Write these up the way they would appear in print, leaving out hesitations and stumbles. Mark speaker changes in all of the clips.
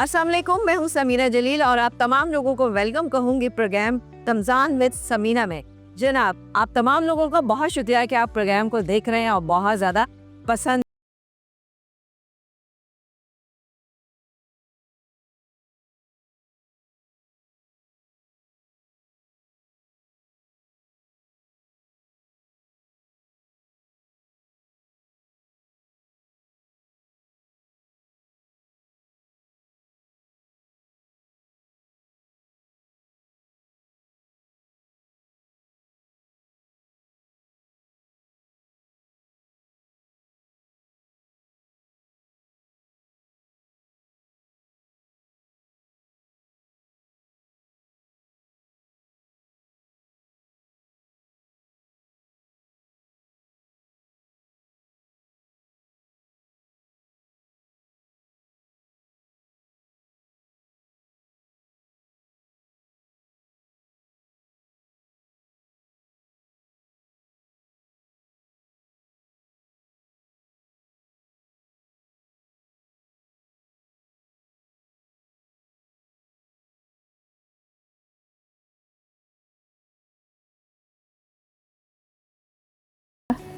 Speaker 1: अस्सलाम वालेकुम, मैं हूं समीना जलील और आप तमाम लोगों को वेलकम कहूंगी प्रोग्राम रमजान विद समीना में। जनाब, आप तमाम लोगों का बहुत शुक्रिया कि आप प्रोग्राम को देख रहे हैं और बहुत ज़्यादा पसंद।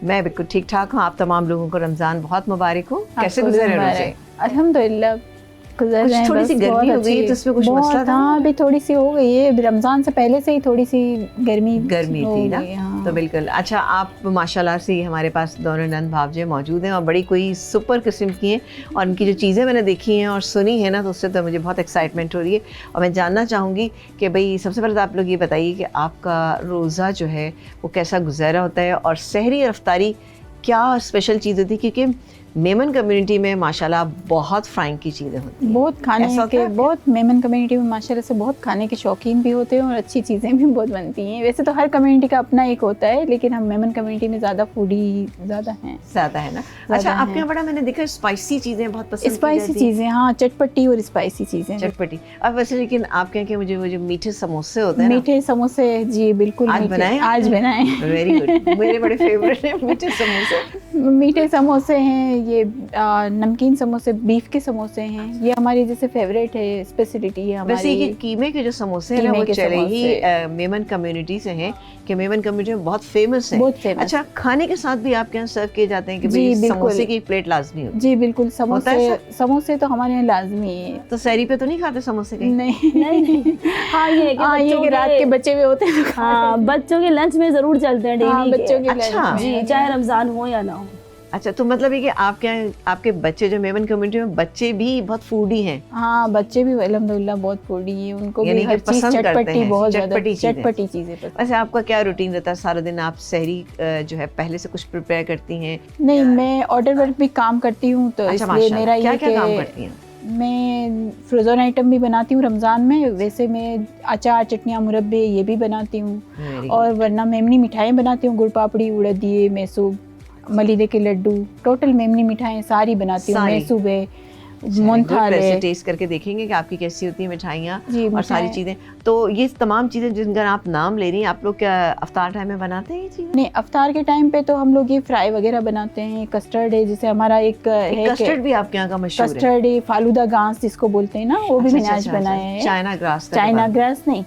Speaker 1: मैं बिल्कुल ठीक ठाक हूँ। आप तमाम लोगों को रमज़ान बहुत मुबारक हो। कैसे गुजरे रोज़े?
Speaker 2: अल्हम्दुलिल्लाह गुजर रहे हैं।
Speaker 1: थोड़ी सी गर्मी हो गई है तो उसमें कुछ मसला था?
Speaker 2: हाँ, अभी थोड़ी सी हो गई है। रमज़ान से पहले से ही थोड़ी सी गर्मी
Speaker 1: थी ना।
Speaker 2: हाँ।
Speaker 1: तो बिल्कुल अच्छा, आप माशाल्लाह से हमारे पास दोनों नंद भावजे मौजूद हैं और बड़ी कोई सुपर किस्म की हैं और उनकी जो चीज़ें मैंने देखी हैं और सुनी है ना, तो उससे तो मुझे बहुत एक्साइटमेंट हो रही है। और मैं जानना चाहूँगी कि भाई सबसे पहले तो आप लोग ये बताइए कि आपका रोज़ा जो है वो कैसा गुजारा होता है और सहरी अफ्तारी क्या स्पेशल चीज़ होती है, क्योंकि मेमन कम्युनिटी में माशाल्लाह बहुत फ्राइंग की चीज़ें होती हैं।
Speaker 2: बहुत खाने के, बहुत मेमन कम्युनिटी में माशाल्लाह से बहुत खाने के शौकीन भी होते हैं और अच्छी चीज़ें भी बहुत बनती हैं। वैसे तो हर कम्युनिटी का अपना एक होता है, लेकिन हम मेमन कम्युनिटी में ज़्यादा फूडी ज़्यादा है ना। अच्छा, आपके यहाँ बड़ा मैंने देखा स्पाइसी चीज़ें बहुत पसंद, स्पाइसी चीज़ें, हाँ, चटपटी और स्पाइसी चीज़ें।
Speaker 1: चटपटी। अब वैसे लेकिन आपके यहाँ के मुझे वो जो मीठे समोसे होते हैं,
Speaker 2: मीठे समोसे, जी बिल्कुल।
Speaker 1: आज बनाए?
Speaker 2: आज बनाए।
Speaker 1: वेरी गुड, मेरे बड़े फेवरेट हैं मीठे समोसे।
Speaker 2: मीठे समोसे हैं, ये नमकीन समोसे, बीफ के समोसे हैं, ये हमारी जैसे फेवरेट है, स्पेशलिटी है हमारी।
Speaker 1: वैसे ये कीमे के जो समोसे हैं ना, वो चले ही मेमन कम्युनिटी से हैं कि मेमन कम्युनिटी में बहुत फेमस है। अच्छा, खाने के साथ भी आपके यहाँ सर्व किए जाते हैं कि भाई समोसे की एक प्लेट लाजमी हो?
Speaker 2: जी बिल्कुल, समोसे तो हमारे यहाँ लाजमी है।
Speaker 1: तो सहरी पे तो नहीं खाते समोसे कहीं?
Speaker 2: नहीं। हाँ, ये कि रात के बचे हुए होते हैं।
Speaker 3: हाँ, बच्चों के लंच में जरूर चलते हैं डेली।
Speaker 2: बच्चों के
Speaker 1: अच्छा
Speaker 3: जी, चाहे रमजान हो या ना हो।
Speaker 1: अच्छा, तो मतलब ये कि आपके बच्चे जो मेमन कम्युनिटी में बच्चे भी बहुत फूडी हैं?
Speaker 2: हाँ, बच्चे भी अल्हम्दुलिल्लाह बहुत फूडी हैं, उनको भी हर चीज़ चटपटी, बहुत ज़्यादा चटपटी चीज़ें पसंद।
Speaker 1: वैसे आपका क्या रूटीन रहता है सारा दिन? आप सहरी जो है पहले से कुछ प्रिपेयर करती हैं?
Speaker 2: नहीं, मैं ऑर्डर वर्क भी काम करती हूँ, तो इसलिए मेरा
Speaker 1: क्या काम करती हैं?
Speaker 2: मैं फ्रोज़न आइटम भी बनाती हूँ रमज़ान में। वैसे मैं अचार, चटनियाँ, मुरब्बे ये भी बनाती हूँ, और वरना मेमनी मिठाइयाँ बनाती हूँ, गुड़ पापड़ी, उड़द दिए, मैसूब, मलीदे के लड्डू, टोटल मेमनी मिठाइयाँ सारी बनाती हूँ। मैसूब है, मोनथाल है।
Speaker 1: टेस्ट करके देखेंगे कि आपकी कैसी होती है मिठाइयाँ और सारी चीज़ें। तो ये तमाम चीज़ें जिनका आप नाम ले रही हैं, आप लोग क्या अफ्तार टाइम में बनाते हैं ये चीज़ें?
Speaker 2: नहीं, अफ्तार के टाइम पे तो हम लोग ये फ्राई वगैरह बनाते हैं। कस्टर्ड है, जैसे हमारा एक
Speaker 1: कस्टर्ड भी आपके यहाँ का मशहूर है?
Speaker 2: कस्टर्ड है, फालूदा घास जिसको बोलते हैं ना, वो भी मैंने आज बनाया है।
Speaker 1: चाइना ग्रास
Speaker 2: नहीं,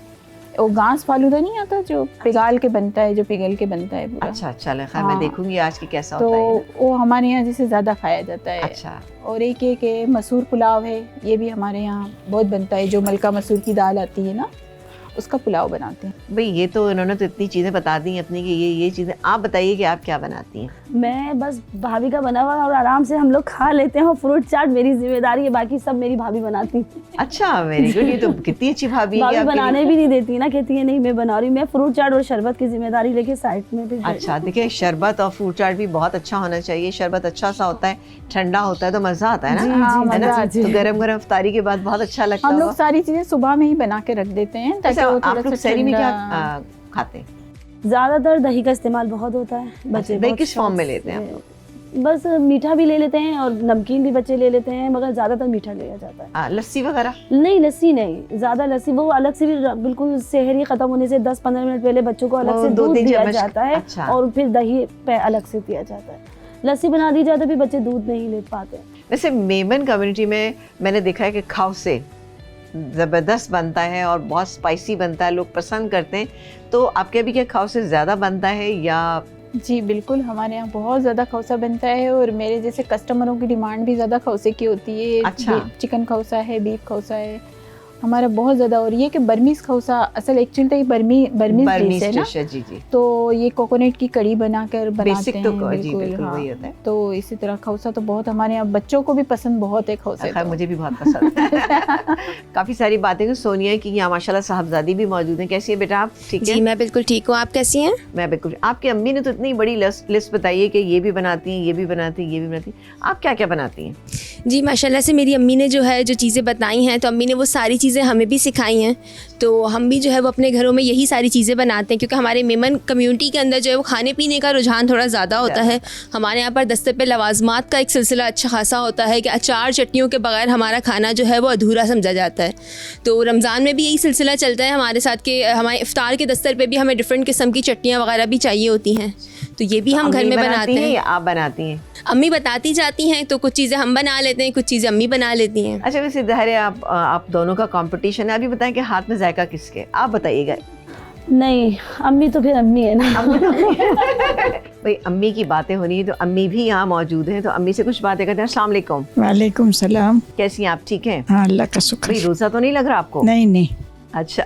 Speaker 2: वो घास फालूदा नहीं आता जो पिघल के बनता है पूरा।
Speaker 1: अच्छा, चलो खैर, मैं देखूंगी आज की कैसा
Speaker 2: तो
Speaker 1: होता है।
Speaker 2: वो हमारे यहाँ जैसे ज़्यादा खाया जाता है।
Speaker 1: अच्छा।
Speaker 2: और एक मसूर पुलाव है, ये भी हमारे यहाँ बहुत बनता है, जो मलका मसूर की दाल आती है ना, उसका पुलाव बनाते हैं।
Speaker 1: भाई ये तो इन्होंने तो इतनी चीज़ें बता दी अपनी कि ये चीज़ें। आप बताइए कि आप क्या बनाती हैं?
Speaker 3: मैं बस भाभी का बना हुआ और आराम से हम लोग खा लेते हैं, और फ्रूट चाट मेरी जिम्मेदारी है, बाकी सब मेरी भाभी बनाती है।
Speaker 1: अच्छा, वेरी गुड, ये तो कितनी अच्छी भाभी है।
Speaker 3: भाभी बनाने भी नहीं देती ना, कहती है नहीं मैं बना रही हूँ। मैं फ्रूट चाट और शरबत की जिम्मेदारी लेके साइड में भी।
Speaker 1: अच्छा, देखिए शरबत और फ्रूट चाट भी बहुत अच्छा होना चाहिए। शरबत अच्छा सा होता है, ठंडा होता है, तो मजा आता है ना। तो गरम गरम इफ्तारी के बाद बहुत अच्छा लगता है।
Speaker 2: हम लोग सारी चीजें सुबह में ही बना के रख देते हैं, ताकि
Speaker 1: आप लोग सहरी में क्या खाते हैं?
Speaker 3: ज्यादातर दही का इस्तेमाल बहुत होता है। बच्चे
Speaker 1: दही किस फॉर्म में लेते हैं आप लोग?
Speaker 3: बस मीठा भी ले लेते हैं और नमकीन भी बच्चे ले लेते हैं, मगर ज्यादातर मीठा लिया जाता है।
Speaker 1: लस्सी वगैरह?
Speaker 3: नहीं, लस्सी नहीं, ज्यादा लस्सी वो अलग से भी, बिल्कुल सहरी खत्म होने से 10-15 मिनट पहले बच्चों को अलग से दूध दिया जाता है।
Speaker 1: अच्छा।
Speaker 3: और फिर दही पे अलग से दिया जाता है। लस्सी बना दी जाती है, भी बच्चे दूध नहीं ले पाते।
Speaker 1: वैसे मेमन कम्युनिटी में मैंने देखा है कि खौसे ज़बरदस्त बनता है और बहुत स्पाइसी बनता है, लोग पसंद करते हैं। तो आपके अभी क्या खौसे ज़्यादा बनता है या?
Speaker 2: जी बिल्कुल, हमारे यहाँ बहुत ज़्यादा खौसा बनता है और मेरे जैसे कस्टमरों की डिमांड भी ज़्यादा खौसे की होती है।
Speaker 1: अच्छा।
Speaker 2: चिकन खौसा है, बीफ खौसा है हमारा बहुत ज़्यादा। और ये कि बर्मीज़ खौसा असल एक्चुअली तो ये बर्मीज़ डिश है ना।
Speaker 1: जी जी।
Speaker 2: तो ये कोकोनट की कड़ी बनाकर बनाते
Speaker 1: बेसिक
Speaker 2: हैं।
Speaker 1: तो जी
Speaker 2: बिल्कुल
Speaker 1: बिल्कुल
Speaker 2: हाँ।
Speaker 1: वही होता है।
Speaker 2: तो इसी तरह खौसा तो बहुत हमारे यहाँ बच्चों को भी पसंद बहुत है खौसे।
Speaker 1: खैर
Speaker 2: तो
Speaker 1: मुझे भी बहुत पसंद है। काफ़ी सारी बातें सोनिया की यहाँ माशाल्लाह साहबजादी भी मौजूद हैं। कैसी है बेटा आप? ठीक है
Speaker 4: जी मैं बिल्कुल ठीक हूँ, आप कैसी हैं?
Speaker 1: मैं बिल्कुल। आपकी अम्मी ने तो इतनी बड़ी लिस्ट बताई है कि ये भी बनाती हैं, ये भी बनाती हैं, ये भी बनाती हैं। आप क्या क्या बनाती हैं?
Speaker 4: जी माशाल्लाह से मेरी अम्मी ने जो है जो चीज़ें बताई हैं तो अम्मी ने वो सारी चीज़ें हमें भी सिखाई हैं। तो हम भी जो है वो अपने घरों में यही सारी चीज़ें बनाते हैं, क्योंकि हमारे मेमन कम्युनिटी के अंदर जो है वो खाने पीने का रुझान थोड़ा ज़्यादा होता है। हमारे यहाँ पर दस्ते पे लवाजमात का एक सिलसिला अच्छा खासा होता है कि अचार चटनियों के बगैर हमारा खाना जो है वो अधूरा समझा जाता है। तो रमज़ान में भी यही सिलसिला चलता है हमारे साथ कि हमारे इफ्तार के दस्तर पे भी हमें डिफरेंट किस्म की चटनियाँ वगैरह भी चाहिए होती हैं। तो ये भी हम घर में बनाते हैं
Speaker 1: या आप बनाती हैं?
Speaker 4: अम्मी बताती जाती हैं तो कुछ चीज़ें हम बना लेते हैं, कुछ चीज़ें अम्मी बना लेती हैं।
Speaker 1: अच्छा वैसे ज़ाहिर है आप दोनों का कंपटीशन है। अभी बताएं कि हाथ में जायका किसके? आप बताइएगा।
Speaker 3: नहीं, अम्मी तो फिर अम्मी है ना।
Speaker 1: भाई अम्मी की बातें होनी है तो अम्मी भी यहाँ मौजूद हैं, तो अम्मी से कुछ बातें करते हैं। अस्सलाम वालेकुम।
Speaker 5: वालेकुम सलाम।
Speaker 1: कैसी हैं आप? ठीक हैं?
Speaker 5: हाँ अल्लाह का शुक्र।
Speaker 1: भाई रोज़ा तो नहीं लग रहा आपको?
Speaker 5: नहीं नहीं।
Speaker 1: अच्छा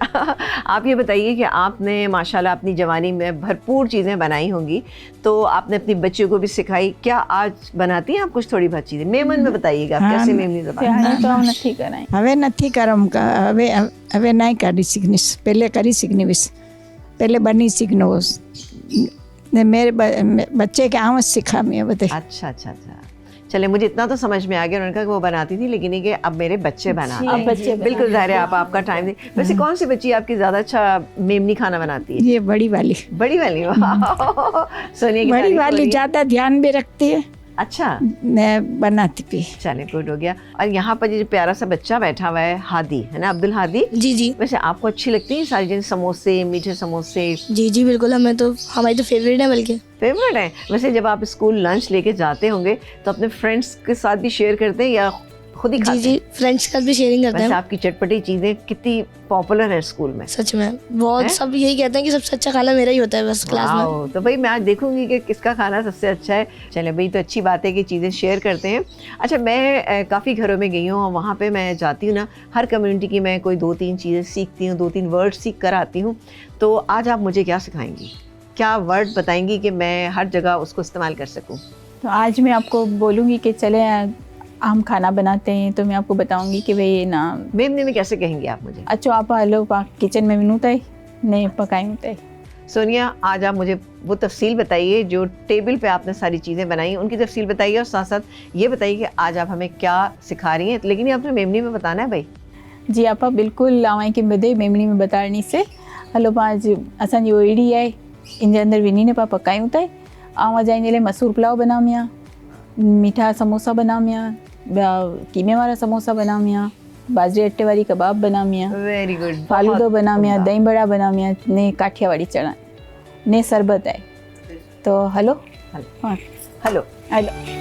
Speaker 1: आप ये बताइए कि आपने माशाल्लाह अपनी जवानी में भरपूर चीज़ें बनाई होंगी, तो आपने अपनी बच्चियों को भी सिखाई। क्या आज बनाती हैं आप कुछ थोड़ी बहुत चीज़ें? मेमन में बताइएगा आप कैसे मेमनी ज़बान?
Speaker 2: तो નથી કરાય
Speaker 5: હવે નથી કરમ હવે હવે નહીં કરી શીખનીશ પહેલે કરી શીખનીશ પહેલે બની શીખનોસ ને मेरे बच्चे के आवाज़ सिखा मैं बता।
Speaker 1: अच्छा अच्छा अच्छा चले मुझे इतना तो समझ में आ गया। उन्होंने कहा कि वो बनाती थी लेकिन ये कि अब मेरे बच्चे बनाते हैं।
Speaker 2: बच्चे
Speaker 1: बिल्कुल ज़ाहिर है आप आपका टाइम दें। वैसे कौन सी बच्ची आपकी ज़्यादा अच्छा मेमनी खाना बनाती है?
Speaker 5: ये बड़ी वाली।
Speaker 1: बड़ी वाली सोनिया की
Speaker 5: बड़ी वाली ज़्यादा ध्यान भी रखती है।
Speaker 1: अच्छा
Speaker 5: मैं बनाती भी।
Speaker 1: चले गुड हो गया। और यहाँ पर जो प्यारा सा बच्चा बैठा हुआ है हादी है ना, अब्दुल हादी
Speaker 4: जी जी
Speaker 1: वैसे आपको अच्छी लगती है सारी जैसे समोसे मीठे समोसे?
Speaker 4: जी जी बिल्कुल, हमें तो हमारी तो फेवरेट है बल्कि।
Speaker 1: फेवरेट है। वैसे जब आप स्कूल लंच लेके जाते होंगे तो अपने फ्रेंड्स के साथ भी शेयर करते हैं या खुद ही खाते
Speaker 4: जी जी फ्रेंड्स के साथ भी शेयरिंग करते
Speaker 1: वैसे
Speaker 4: हैं।
Speaker 1: आपकी चटपटी चीज़ें कितनी पॉपुलर है स्कूल में?
Speaker 4: सच में बहुत
Speaker 1: है?
Speaker 4: सब यही कहते हैं कि सबसे अच्छा खाना मेरा ही होता है बस क्लास में।
Speaker 1: वाओ, तो भाई मैं आज देखूंगी कि किसका खाना सबसे अच्छा है। चले भाई तो अच्छी बात है कि चीज़ें शेयर करते हैं। अच्छा मैं काफ़ी घरों में गई हूँ और वहाँ पे मैं जाती हूँ ना, हर कम्युनिटी की मैं कोई 2-3 चीज़ें सीखती हूँ, 2-3 वर्ड सीख कर आती हूँ। तो आज आप मुझे क्या सिखाएंगी? क्या वर्ड बताएंगी कि मैं हर जगह उसको इस्तेमाल कर सकूँ?
Speaker 2: तो आज मैं आपको बोलूँगी कि चले हम खाना बनाते हैं तो मैं आपको बताऊंगी कि भाई ना
Speaker 1: मेमने में कैसे कहेंगे आप मुझे?
Speaker 2: अच्छो आप हलो किचन में मिनूता है नहीं पकाई होता है।
Speaker 1: सोनिया आज आप मुझे वो तफसील बताइए जो टेबल पे आपने सारी चीज़ें बनाई, उनकी तफसील बताइए और साथ साथ ये बताइए कि आज आप हमें क्या सिखा रही हैं। लेकिन ये आपने मेमनी में बताना है भाई।
Speaker 2: जी आप बिल्कुल आवाई के बदे मेमनी में बतानी से हलो पाँच असांजी ओईड़ी है इन अंदर विनी ने पा पकाई होता है आवा जाइने मसूर पुलाव बनामिया, मीठा समोसा बनामिया, कीमे वाला समोसा बनामिया, बाजरी अट्टे वाली कबाब बनामिया,
Speaker 1: वेरी गुड,
Speaker 2: फालूदो बनामिया, दही बड़ा बनामिया ने काठियावाड़ी चना ने शरबत है। तो हलो हाँ
Speaker 1: हेलो
Speaker 2: हलो।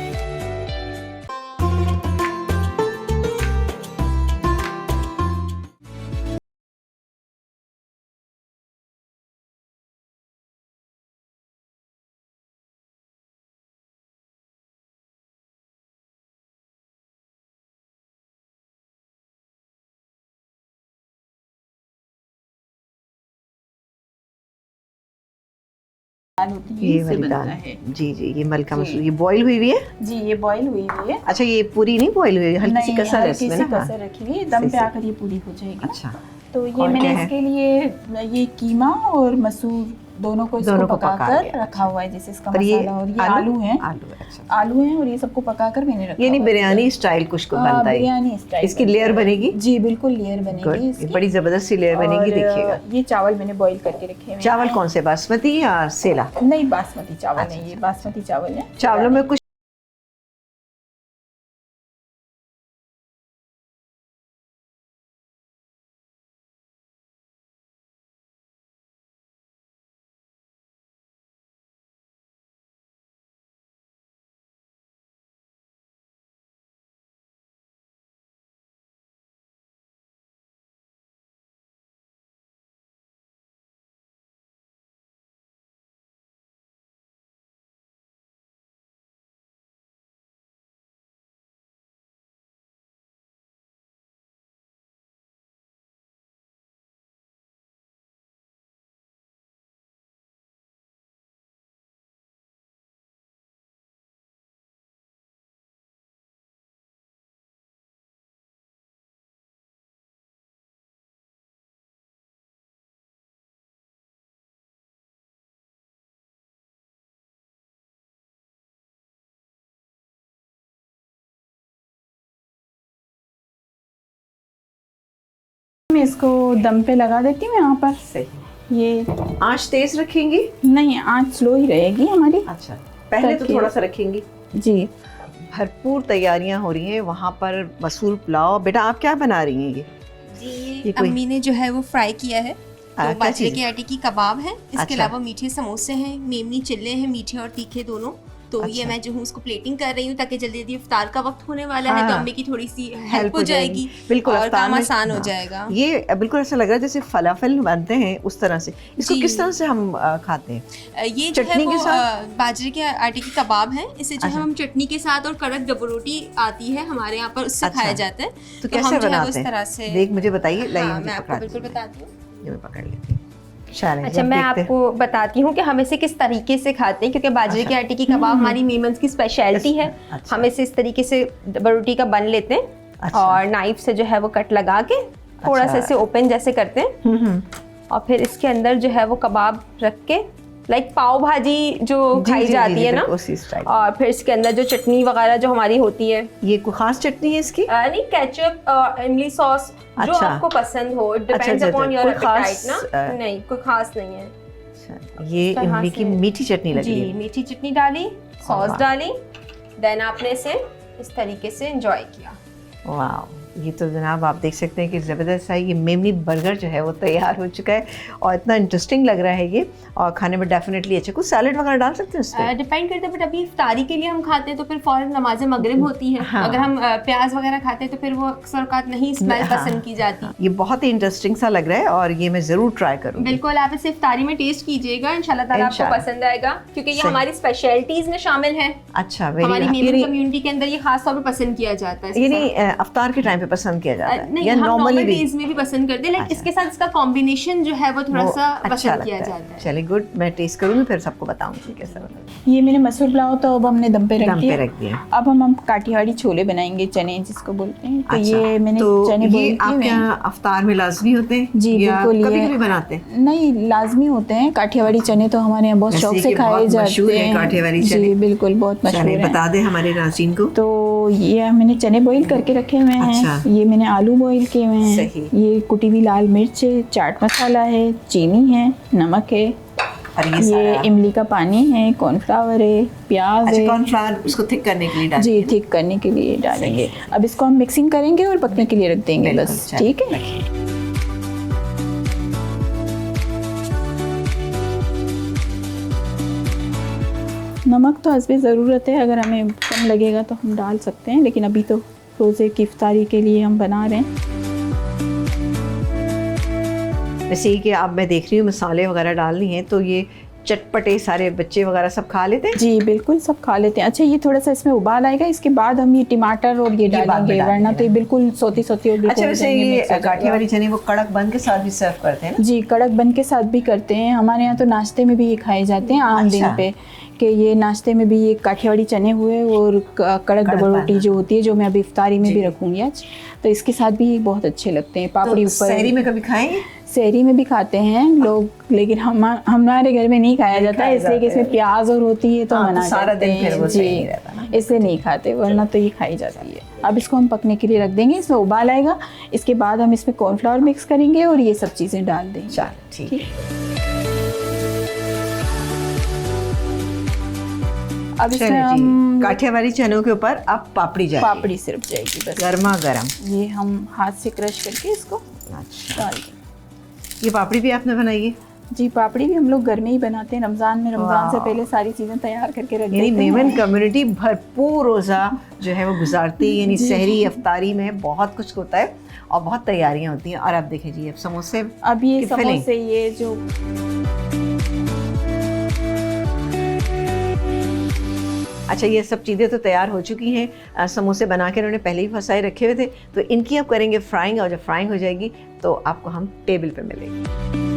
Speaker 1: ये वाली दाल जी जी ये मलका मसूर ये बॉईल हुई हुई है?
Speaker 2: जी ये बॉईल हुई हुई है।
Speaker 1: अच्छा ये पूरी नहीं बॉईल हुई है, हल्की सी कसर है इसमें ना?
Speaker 2: कसर रखी हुई है, दम पे आकर ये पूरी हो जाएगी।
Speaker 1: अच्छा
Speaker 2: तो ये
Speaker 1: और क्या
Speaker 2: मैंने
Speaker 1: है?
Speaker 2: इसके लिए ये कीमा और मसूर दोनों को
Speaker 1: पका
Speaker 2: पकाकर
Speaker 1: लिया।
Speaker 2: रखा हुआ है, जैसे इसका
Speaker 1: और ये
Speaker 2: मसाला और ये आलू हैं।
Speaker 1: आलू है, अच्छा।
Speaker 2: आलू हैं और ये सबको पकाकर मैंने रखा
Speaker 1: ये नहीं
Speaker 2: हुआ है।
Speaker 1: बिरयानी स्टाइल कुछ को
Speaker 2: हाँ,
Speaker 1: बनता है?
Speaker 2: बिरयानी स्टाइल
Speaker 1: इसकी
Speaker 2: बनता
Speaker 1: लेयर
Speaker 2: है।
Speaker 1: बनेगी?
Speaker 2: जी बिल्कुल लेयर
Speaker 1: गुड,
Speaker 2: बनेगी
Speaker 1: ये
Speaker 2: इसकी।
Speaker 1: बड़ी जबरदस्त सी लेयर बनेगी,
Speaker 2: और,
Speaker 1: देखिएगा।
Speaker 2: ये चावल मैंने बॉईल करके रखे हुए
Speaker 1: चावल
Speaker 2: हैं।
Speaker 1: कौन से, बासमती या सेला?
Speaker 2: नहीं बासमती चावल
Speaker 1: अच्छा,
Speaker 2: नहीं, ये बासमती चावल है।
Speaker 1: चावलों में कुछ
Speaker 2: मैं इसको दम पे लगा देती हूँ यहाँ पर।
Speaker 1: सही।
Speaker 2: ये
Speaker 1: आंच तेज रखेंगी?
Speaker 2: नहीं, आंच स्लो ही रहेगी हमारी।
Speaker 1: अच्छा, पहले तो थोड़ा सा रखेंगी
Speaker 2: जी।
Speaker 1: भरपूर तैयारियां हो रही हैं वहाँ पर। मसूर पुलाव। बेटा आप क्या बना रही हैं?
Speaker 4: जी
Speaker 1: ये कोई-
Speaker 4: अम्मी ने जो है वो फ्राई किया है, तो
Speaker 1: क्या
Speaker 4: बाजरे
Speaker 1: चीज़?
Speaker 4: के आटे की कबाब है, इसके
Speaker 1: अच्छा।
Speaker 4: अलावा मीठे समोसे हैं, मेमनी चिल्ले हैं, मीठे और तीखे दोनों। तो ये
Speaker 1: अच्छा।
Speaker 4: मैं जो हूँ उसको प्लेटिंग कर रही हूँ ताकि जल्दी जल्दी इफ्तार का वक्त होने वाला है, तो
Speaker 1: हाँ।
Speaker 4: अम्मी की थोड़ी सी हेल्प हो जाएगी।
Speaker 1: बिल्कुल,
Speaker 4: और
Speaker 1: अफ्तार
Speaker 4: काम
Speaker 1: में-
Speaker 4: आसान हो
Speaker 1: हाँ।
Speaker 4: जाएगा।
Speaker 1: ये बिल्कुल ऐसा लग रहा है जैसे फलाफल बनते हैं उस तरह से। इसको
Speaker 4: जी।
Speaker 1: किस तरह से हम खाते हैं?
Speaker 4: ये जो है
Speaker 1: चटनी
Speaker 4: वो
Speaker 1: के साथ?
Speaker 4: बाजरे के आटे की कबाब है, इसे जो है
Speaker 1: अच्छा।
Speaker 4: हम चटनी के साथ और कड़क डबल रोटी आती है हमारे यहाँ पर, उससे
Speaker 1: अच्छा।
Speaker 4: खाया जाता है।
Speaker 1: तो
Speaker 4: हम
Speaker 1: कैसे
Speaker 4: जो है वो
Speaker 1: बनाते
Speaker 4: इस तरह
Speaker 1: हैं?
Speaker 4: से
Speaker 1: देख मुझे बताइए। लाइए
Speaker 4: हाँ,
Speaker 1: मुझे
Speaker 4: मैं आपको
Speaker 1: पकड़ा
Speaker 4: बिल्कुल
Speaker 1: दीजिए।
Speaker 4: बताती हूँ।
Speaker 1: ये मैं पकड़ लेती हूँ। शायद
Speaker 4: अच्छा, मैं आपको बताती हूँ कि हम इसे किस तरीके से खाते हैं, क्योंकि बाजरे
Speaker 1: अच्छा।
Speaker 4: के आटे की कबाब हमारी मेमन्स की स्पेशलिटी है।
Speaker 1: अच्छा।
Speaker 4: हम इसे इस तरीके से डबल रोटी का बन लेते हैं,
Speaker 1: अच्छा।
Speaker 4: और नाइफ से जो है वो कट लगा के थोड़ा सा
Speaker 1: अच्छा।
Speaker 4: इसे ओपन जैसे करते हैं, और फिर इसके अंदर जो है वो कबाब रख के, लाइक पाव भाजी जो खाई जाती है ना,
Speaker 1: उसी स्टाइल।
Speaker 4: और फिर इसके अंदर जो चटनी वगैरह जो हमारी होती है,
Speaker 1: ये कोई खास चटनी है इसकी?
Speaker 4: नहीं केचप, इमली सॉस, जो
Speaker 1: अच्छा।
Speaker 4: आपको पसंद हो, डिपेंड्स
Speaker 1: अच्छा,
Speaker 4: अपॉन योर
Speaker 1: कोई
Speaker 4: एपेटाइट
Speaker 1: खास,
Speaker 4: ना। नहीं, कोई खास नहीं है।
Speaker 1: अच्छा, ये
Speaker 4: इस तरह
Speaker 1: इमली की
Speaker 4: से-
Speaker 1: मीठी चटनी लग रही
Speaker 4: जी,
Speaker 1: है।
Speaker 4: मीठी चटनी डाली, सॉस
Speaker 1: वाह।
Speaker 4: डाली, देन आपने इसे इस तरीके से एंजॉय किया।
Speaker 1: वाह, ये तो जनाब आप देख सकते हैं कि ज़बरदस्त है। ये मेमनी बर्गर जो है वो तैयार हो चुका है और इतना इंटरेस्टिंग लग रहा है ये, और खाने में डेफिनेटली अच्छा। कुछ सैलेड वगैरह डाल सकते हैं उस पर?
Speaker 4: डिपेंड करता है, बट अभी इफ्तारी के लिए हम खाते हैं तो फिर फौरन नमाज मगरिब होती है।
Speaker 1: हाँ।
Speaker 4: अगर हम प्याज वगैरह खाते हैं तो फिर वो अक्सर औकात नहीं स्मेल
Speaker 1: हाँ।
Speaker 4: पसंद की जाती।
Speaker 1: ये बहुत ही इंटरेस्टिंग सा लग रहा है और ये मैं ज़रूर ट्राई करूँगी।
Speaker 4: बिल्कुल, आप इसे इफ्तारी में टेस्ट कीजिएगा, इंशाल्लाह ताला आपको
Speaker 1: इंशाल्लाह।
Speaker 4: पसंद आएगा, क्योंकि ये
Speaker 1: सही।
Speaker 4: हमारी स्पेशलिटीज में शामिल है।
Speaker 1: अच्छा,
Speaker 4: हमारी मेमन
Speaker 1: वेरी
Speaker 4: कम्युनिटी के अंदर ये खास तौर पर पसंद किया जाता है।
Speaker 1: ये नहीं अफ्तार के टाइम पे पसंद किया जाता है
Speaker 4: नहीं,
Speaker 1: या
Speaker 4: हम
Speaker 1: नॉर्मली
Speaker 4: नॉर्मल
Speaker 1: भी?
Speaker 4: डेज में भी पसंद करते हैं, लेकिन
Speaker 1: अच्छा।
Speaker 4: इसके साथ इसका कॉम्बिनेशन जो है वो थोड़ा
Speaker 1: वो
Speaker 4: सा
Speaker 1: अच्छा
Speaker 4: पसंद किया
Speaker 1: लगता है।
Speaker 4: जाता है।
Speaker 1: चलिए गुड, मैं टेस्ट करूँगी फिर सबको बताऊँगी कैसा बना।
Speaker 2: ये मैंने मसूर पुलाव तो अब हमने दम पे रख
Speaker 1: दम पे
Speaker 2: दिया।
Speaker 1: रख दिया।
Speaker 2: अब हम काठियावाड़ी छोले बनाएंगे, चने जिसको बोलते हैं। तो
Speaker 1: अच्छा,
Speaker 2: ये मैंने
Speaker 1: तो
Speaker 2: चने
Speaker 1: ये
Speaker 2: बॉईल किए
Speaker 1: आपके
Speaker 2: हुए हैं।
Speaker 1: यहाँ अफ्तार में लाजमी होते हैं?
Speaker 2: जी
Speaker 1: या
Speaker 2: बिल्कुल।
Speaker 1: कभी
Speaker 2: ये
Speaker 1: कभी बनाते हैं?
Speaker 2: नहीं, लाजमी होते हैं। काठियावाड़ी चने तो हमारे यहाँ बहुत
Speaker 1: वैसे
Speaker 2: शौक
Speaker 1: कि
Speaker 2: से खाए
Speaker 1: बहुत
Speaker 2: जाते
Speaker 1: मशहूर है
Speaker 2: हैं।
Speaker 1: काठियावाड़ी
Speaker 2: जी
Speaker 1: चने।
Speaker 2: बिल्कुल, बहुत मशहूर
Speaker 1: चलिए
Speaker 2: है।
Speaker 1: बता दें हमारे नाज़रीन को।
Speaker 2: तो ये मैंने चने बॉईल करके रखे हुए हैं।
Speaker 1: अच्छा।
Speaker 2: ये मैंने आलू बॉईल किए हुए हैं।
Speaker 1: सही।
Speaker 2: ये कुटी हुई लाल मिर्च है, चाट मसाला है, चीनी है, नमक है,
Speaker 1: और ये
Speaker 2: ये
Speaker 1: सारा
Speaker 2: इमली का पानी है, कॉर्नफ्लावर है, प्याज
Speaker 1: अच्छा,
Speaker 2: है।
Speaker 1: कॉर्नफ्लावर उसको थिक करने के लिए डाल।
Speaker 2: जी, थिक करने के लिए डालेंगे। अब इसको हम मिक्सिंग करेंगे और पकने के लिए रख देंगे
Speaker 1: बिल्कुल,
Speaker 2: बस।
Speaker 1: चलिए,
Speaker 2: ठीक है।
Speaker 1: रखिए।
Speaker 2: नमक तो हस्बे ज़रूरत है, अगर हमें कम लगेगा तो हम डाल सकते हैं, लेकिन अभी तो रोज़े की इफ्तारी के लिए हम बना रहे हैं।
Speaker 1: वैसे ही कि अब मैं देख रही हूँ मसाले वगैरह डालनी हैं, तो ये चटपटे सारे बच्चे वगैरह सब खा लेते हैं?
Speaker 2: जी बिल्कुल, सब खा लेते हैं। अच्छा, ये थोड़ा सा इसमें उबाल आएगा, इसके बाद हम ये टमाटर और ये
Speaker 1: बाद में
Speaker 2: डालेंगे,
Speaker 1: डालेंगे
Speaker 2: वरना तो ये
Speaker 1: ना?
Speaker 2: बिल्कुल सोती सोती और
Speaker 1: अच्छा, वैसे ये काठियावाड़ी चने वो कड़क बन के साथ भी सर्व करते हैं ना?
Speaker 2: जी, कड़क बन के साथ भी करते हैं। हमारे यहाँ तो नाश्ते में भी ये खाए जाते हैं आम दिन
Speaker 1: अच्छा।
Speaker 2: पे, कि ये नाश्ते में भी ये काठियावाड़ी चने हुए और कड़क डबल रोटी
Speaker 1: बना।
Speaker 2: जो होती है, जो मैं अभी इफ्तारी में भी रखूँगी आज, तो इसके साथ भी बहुत अच्छे लगते हैं। पापड़ी
Speaker 1: तो
Speaker 2: ऊपर।
Speaker 1: सहरी में कभी खाएंगे?
Speaker 2: सहरी में भी खाते हैं लोग, लेकिन हमारे घर में नहीं खाया जाता है, इसलिए कि इसमें प्याज और होती है तो
Speaker 1: हाँ, तो
Speaker 2: मना
Speaker 1: सारा
Speaker 2: करते
Speaker 1: दिन
Speaker 2: हैं।
Speaker 1: फिर वो सही नहीं
Speaker 2: जी,
Speaker 1: रहता ना।
Speaker 2: इसलिए नहीं खाते, वरना तो ये खाई जाती है। अब इसको हम पकने के लिए रख देंगे, इसमें उबाल आएगा, इसके बाद हम इसमें कॉर्नफ्लावर मिक्स करेंगे और ये सब चीज़ें डाल देंगे।
Speaker 1: चल ठीक है।
Speaker 2: अब इसमें
Speaker 1: चलिए जी,
Speaker 2: हम
Speaker 1: काठियावाड़ी चनों के ऊपर अब पापड़ी जाएगी।
Speaker 2: पापड़ी सिर्फ जाएगी बस।
Speaker 1: गर्मा गर्म।
Speaker 2: ये हम हाथ से क्रश करके इसको
Speaker 1: अच्छा,
Speaker 2: डाल देंगे।
Speaker 1: ये पापड़ी भी आपने बनाई है?
Speaker 2: जी, पापड़ी भी हम लोग घर में ही बनाते हैं। रमज़ान में, रमज़ान से
Speaker 1: वाह।
Speaker 2: पहले सारी चीज़ें तैयार करके रख
Speaker 1: यानी
Speaker 2: देते हैं।
Speaker 1: मेमन कम्युनिटी भरपूर रोज़ा जो है वो गुजारती है, यानी सहरी अफ्तारी में बहुत कुछ होता है और बहुत तैयारियां होती हैं। और अब देखिए जी, अब समोसे
Speaker 2: अब ये
Speaker 1: की filling।
Speaker 2: समोसे, ये जो
Speaker 1: अच्छा, ये सब चीज़ें तो तैयार हो चुकी हैं। समोसे बना के उन्होंने पहले ही फंसाए रखे हुए थे, तो इनकी अब करेंगे फ्राइंग, और जब फ्राइंग हो जाएगी तो आपको हम टेबल पे मिलेंगे।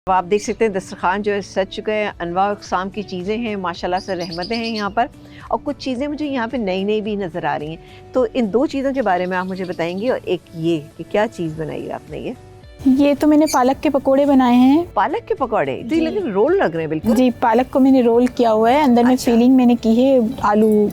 Speaker 1: अब आप देख सकते हैं दस्तरखान जो है सज चुका है, अनवा अक़साम की चीज़ें हैं, माशाल्लाह से रहमतें हैं यहाँ पर, और कुछ चीज़ें मुझे यहाँ पे नई नई भी नज़र आ रही हैं। तो इन दो चीज़ों के बारे में आप मुझे बताएंगी, और एक ये कि क्या चीज़ बनाई है आपने?
Speaker 2: ये तो मैंने पालक के पकोड़े बनाए हैं।
Speaker 1: पालक के पकौड़े? तो ये लेकिन रोल लग रहे हैं बिल्कुल।
Speaker 2: जी, पालक को मैंने रोल किया हुआ है, अंदर में
Speaker 1: अच्छा।
Speaker 2: फीलिंग मैंने की है आलू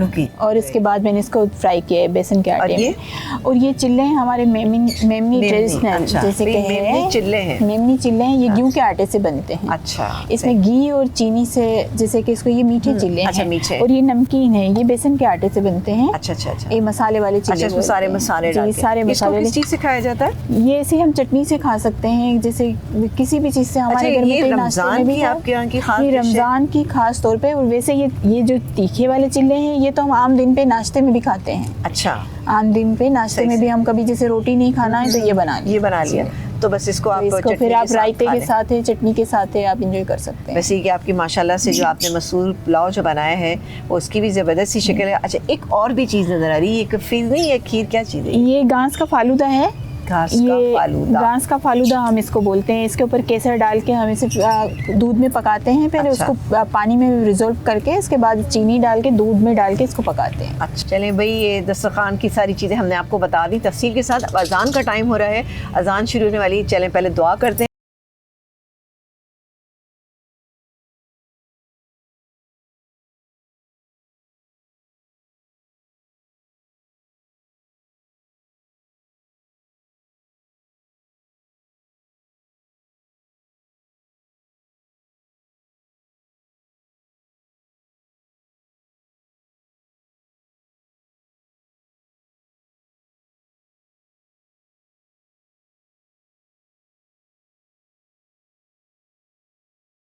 Speaker 2: की, और इसके बाद मैंने इसको फ्राई किया है बेसन के आटे में। और ये चिल्ले हैं हमारे मेमनी ट्रेडिशनल,
Speaker 1: अच्छा।
Speaker 2: जैसे कि
Speaker 1: मेमनी चिल्ले हैं।
Speaker 2: मेमनी चिल्ले हैं, ये गेहूं के आटे से बनते हैं।
Speaker 1: अच्छा।
Speaker 2: इसमें घी और चीनी से, जैसे कि इसको ये मीठे चिल्ले
Speaker 1: अच्छा,
Speaker 2: हैं।
Speaker 1: मीठे।
Speaker 2: और ये नमकीन है, ये बेसन के आटे से बनते हैं।
Speaker 1: अच्छा अच्छा अच्छा।
Speaker 2: ये मसाले वाले चिल्ले।
Speaker 1: अच्छा, इसमें सारे मसाले डाल के।
Speaker 2: सारे मसाले।
Speaker 1: किस चीज़ से खाया जाता है?
Speaker 2: ये ऐसे हम चटनी से खा सकते हैं, जैसे किसी भी चीज़ से। हमारे घर में
Speaker 1: ये
Speaker 2: तो नाश्ते में
Speaker 1: रमज़ान
Speaker 2: भी
Speaker 1: की आपके यहाँ की खास
Speaker 2: ये
Speaker 1: डिश है?
Speaker 2: रमज़ान की खास तौर पे। और वैसे ये जो तीखे वाले चिल्ले हैं, ये तो हम आम दिन पे नाश्ते में भी खाते हैं।
Speaker 1: अच्छा।
Speaker 2: आम दिन पे नाश्ते में भी हम कभी जैसे रोटी नहीं खाना है तो ये बना लिया। तो बस इसको आप इसको
Speaker 1: चटनी
Speaker 2: फिर आप
Speaker 1: साथ
Speaker 2: रायते
Speaker 1: खा
Speaker 2: के
Speaker 1: लें।
Speaker 2: साथ है, चटनी के साथ है, आप इंजॉय कर सकते हैं।
Speaker 1: वैसे कि आपकी माशाल्लाह से जो आपने मसूर पुलाव जो बनाया है वो उसकी भी ज़बरदस्त सी शक्ल है। अच्छा, एक और भी चीज़ नज़र आ रही है, ये कफीर नहीं है, खीर, क्या चीज़ है?
Speaker 2: ये घास का फालूदा है।
Speaker 1: घास का
Speaker 2: ये
Speaker 1: फालूदा।
Speaker 2: घास का फालूदा हम इसको बोलते हैं। इसके ऊपर केसर डाल के हम इसे दूध में पकाते हैं, फिर
Speaker 1: अच्छा।
Speaker 2: उसको पानी में रिजोल्व करके इसके बाद चीनी डाल के दूध में डाल के इसको पकाते हैं।
Speaker 1: अच्छा, चलें भाई, ये दस्तरखान की सारी चीज़ें हमने आपको बता दी तफसील के साथ। अब अजान का टाइम हो रहा है, अजान शुरू होने वाली है। चलें पहले दुआ करते हैं।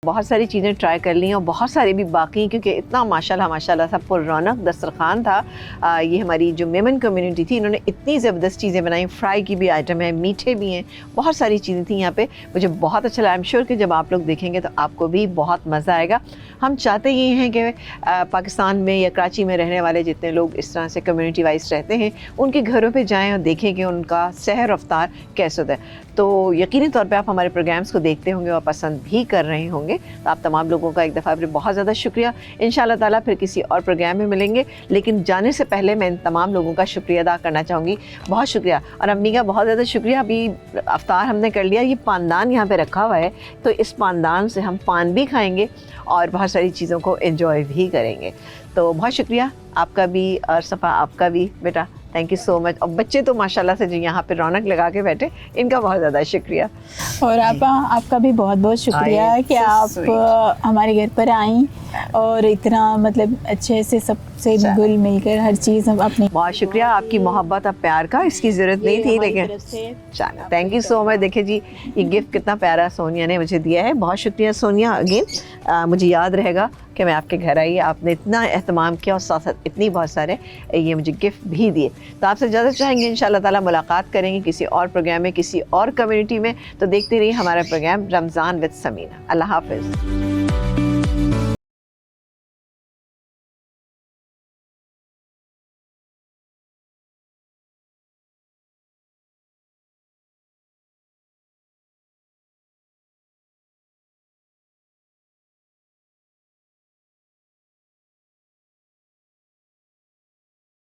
Speaker 1: बहुत सारी चीज़ें ट्राई कर ली हैं और बहुत सारी भी बाकी हैं, क्योंकि इतना माशाल्लाह माशाल्लाह सा पुररौनक दस्तरखान था। ये हमारी जो मेमन कम्युनिटी थी, इन्होंने इतनी ज़बरदस्त चीज़ें बनाई। फ्राई की भी आइटम है, मीठे भी हैं, बहुत सारी चीज़ें थी यहाँ पे। मुझे बहुत अच्छा लगा। आई एम श्योर कि जब आप लोग देखेंगे तो आपको भी बहुत मज़ा आएगा। हम चाहते ये हैं कि पाकिस्तान में या कराची में रहने वाले जितने लोग इस तरह से कम्युनिटी वाइज रहते हैं, उनके घरों पे जाएं और देखें कि उनका सहर रफ्तार कैसे होता है। तो यकीनी तौर पे आप हमारे प्रोग्राम्स को देखते होंगे और पसंद भी कर रहे होंगे। तो आप तमाम लोगों का एक दफ़ा फिर बहुत ज़्यादा शुक्रिया। इंशाअल्लाह ताला फिर किसी और प्रोग्राम में मिलेंगे, लेकिन जाने से पहले मैं इन तमाम लोगों का शुक्रिया अदा करना चाहूँगी। बहुत शुक्रिया। और अम्मी का बहुत ज़्यादा शुक्रिया। अभी अफ्तार हमने कर लिया, ये पानदान यहाँ पर रखा हुआ है, तो इस पानदान से हम पान भी खाएँगे और बहुत सारी चीज़ों को एंजॉय भी करेंगे। तो बहुत शुक्रिया आपका भी, और सफ़ा आपका भी बेटा, थैंक यू सो मच। और बच्चे तो माशाल्लाह से जो यहाँ पे रौनक लगा के बैठे, इनका बहुत ज़्यादा शुक्रिया।
Speaker 2: और आपका भी बहुत बहुत शुक्रिया कि आप हमारे घर पर आई और इतना मतलब अच्छे से सबसे घुल मिलकर हर चीज़ हम अपनी।
Speaker 1: बहुत शुक्रिया आपकी मोहब्बत और प्यार का, इसकी ज़रूरत नहीं थी, लेकिन चलो थैंक यू सो मच। देखिए जी, ये गिफ्ट कितना प्यारा सोनिया ने मुझे दिया है। बहुत शुक्रिया सोनिया अगेन। मुझे याद रहेगा कि मैं आपके घर आई, आपने इतना एहतमाम किया और साथ साथ इतनी बहुत सारे ये मुझे गिफ्ट भी दिए। तो आपसे इजाज़त चाहेंगे, इंशाअल्लाह ताला मुलाकात करेंगे किसी और प्रोग्राम में, किसी और कम्युनिटी में। तो देखते रहिए हमारा प्रोग्राम रमज़ान विद समीना। अल्लाह हाफ़िज़।